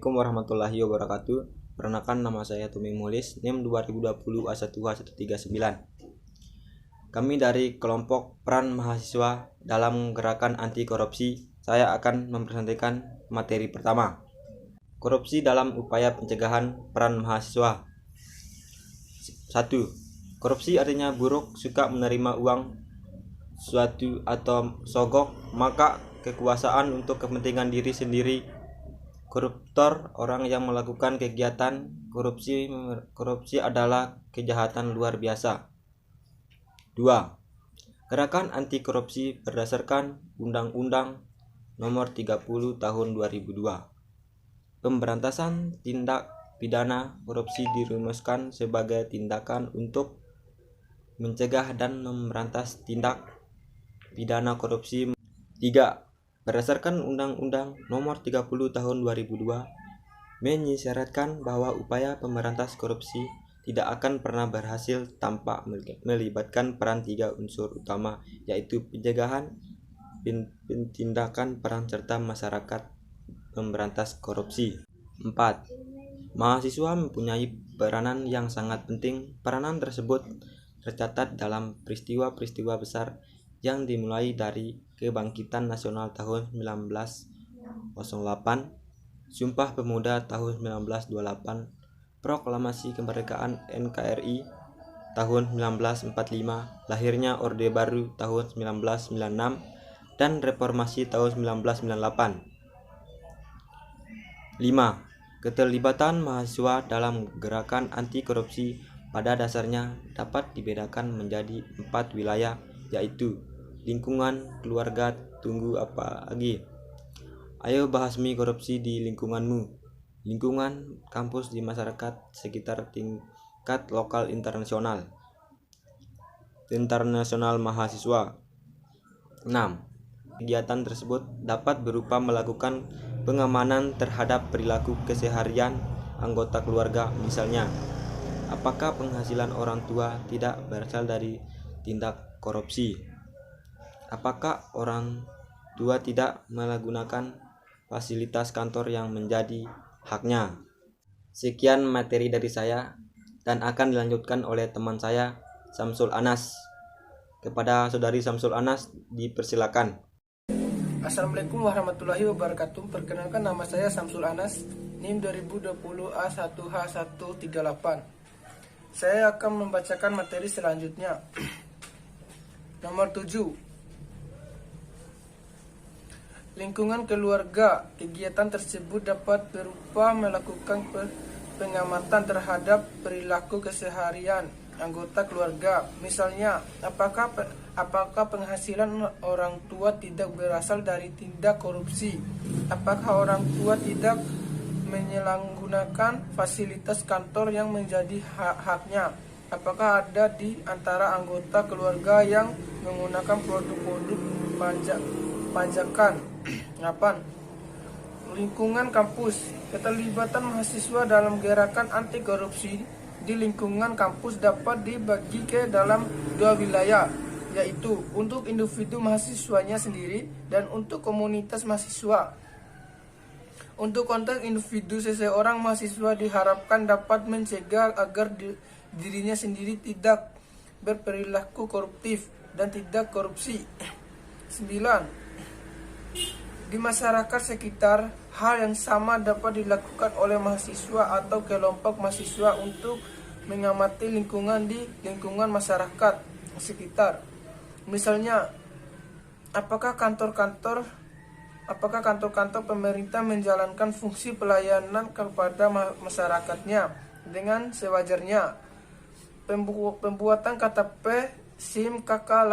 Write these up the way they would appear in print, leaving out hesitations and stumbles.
Assalamualaikum warahmatullahi wabarakatuh. Perkenalkan, nama saya Tumi Mulis, NIM 2020 A1H139. Kami dari kelompok peran mahasiswa dalam gerakan anti korupsi. Saya akan mempresentasikan materi pertama. Korupsi dalam upaya pencegahan peran mahasiswa. 1. Korupsi artinya buruk, suka menerima uang suatu atau sogok, maka kekuasaan untuk kepentingan diri sendiri. Koruptor, orang yang melakukan kegiatan korupsi adalah kejahatan luar biasa. 2. Gerakan anti korupsi berdasarkan Undang-Undang Nomor 30 Tahun 2002. Pemberantasan tindak pidana korupsi dirumuskan sebagai tindakan untuk mencegah dan memberantas tindak pidana korupsi. 3. Berdasarkan Undang-Undang Nomor 30 Tahun 2002 mengisyaratkan bahwa upaya pemberantas korupsi tidak akan pernah berhasil tanpa melibatkan peran 3 unsur utama, yaitu pencegahan, tindakan peran serta masyarakat pemberantas korupsi. 4. Mahasiswa mempunyai peranan yang sangat penting. Peranan tersebut tercatat dalam peristiwa-peristiwa besar yang dimulai dari Kebangkitan Nasional tahun 1908, Sumpah Pemuda tahun 1928, Proklamasi Kemerdekaan NKRI tahun 1945, lahirnya Orde Baru tahun 1996, dan Reformasi tahun 1998. 5. Keterlibatan mahasiswa dalam gerakan anti korupsi pada dasarnya dapat dibedakan menjadi 4 wilayah, yaitu lingkungan, keluarga, tunggu apa lagi. Ayo bahasmi korupsi di lingkunganmu. Lingkungan, kampus, di masyarakat sekitar, tingkat lokal, internasional mahasiswa. 6. Kegiatan tersebut dapat berupa melakukan pengamanan terhadap perilaku keseharian anggota keluarga, misalnya apakah penghasilan orang tua tidak berasal dari tindak korupsi, apakah orang tua tidak menggunakan fasilitas kantor yang menjadi haknya. Sekian materi dari saya dan akan dilanjutkan oleh teman saya, Samsul Anas. Kepada saudari Samsul Anas dipersilakan. Assalamualaikum warahmatullahi wabarakatuh. Perkenalkan, nama saya Samsul Anas, NIM 2020 A1H138. Saya akan membacakan materi selanjutnya. Nomor 7. Lingkungan keluarga. Kegiatan tersebut dapat berupa melakukan pengamatan terhadap perilaku keseharian anggota keluarga. Misalnya, apakah penghasilan orang tua tidak berasal dari tindak korupsi? Apakah orang tua tidak menyalahgunakan fasilitas kantor yang menjadi haknya? Apakah ada di antara anggota keluarga yang menggunakan produk-produk pajakan? 8. Lingkungan kampus. Keterlibatan mahasiswa dalam gerakan anti korupsi di lingkungan kampus dapat dibagi ke dalam 2 wilayah, yaitu untuk individu mahasiswanya sendiri dan untuk komunitas mahasiswa. Untuk konteks individu, seseorang mahasiswa diharapkan dapat mencegah agar dirinya sendiri tidak berperilaku koruptif dan tidak korupsi. 9. Di masyarakat sekitar, hal yang sama dapat dilakukan oleh mahasiswa atau kelompok mahasiswa untuk mengamati lingkungan di lingkungan masyarakat sekitar. Misalnya, apakah kantor-kantor pemerintah menjalankan fungsi pelayanan kepada masyarakatnya dengan sewajarnya. Pembuatan KTP, SIM, KK,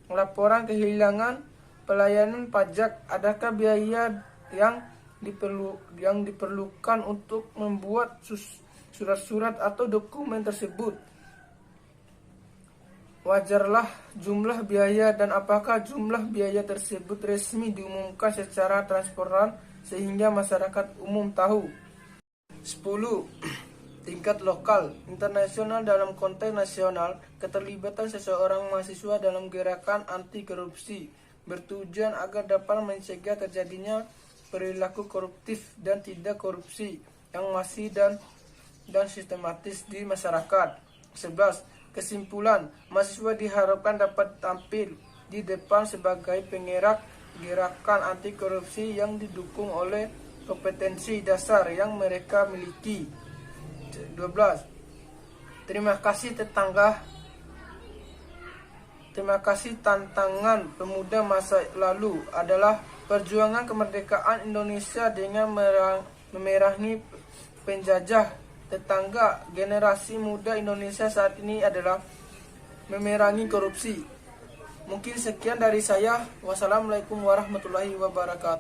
laporan kehilangan, pelayanan pajak. Adakah biaya yang diperlukan untuk membuat surat-surat atau dokumen tersebut? Wajarlah jumlah biaya, dan apakah jumlah biaya tersebut resmi diumumkan secara transparan sehingga masyarakat umum tahu? 10. Tingkat lokal, internasional. Dalam konteks nasional, keterlibatan seseorang mahasiswa dalam gerakan anti korupsi bertujuan agar dapat mencegah terjadinya perilaku koruptif dan tidak korupsi yang masih dan sistematis di masyarakat. 11. Kesimpulan, mahasiswa diharapkan dapat tampil di depan sebagai penggerak gerakan anti korupsi yang didukung oleh kompetensi dasar yang mereka miliki. 12. Terima kasih tantangan pemuda masa lalu adalah perjuangan kemerdekaan Indonesia dengan memerangi penjajah. Tetangga generasi muda Indonesia saat ini adalah memerangi korupsi. Mungkin sekian dari saya. Wassalamualaikum warahmatullahi wabarakatuh.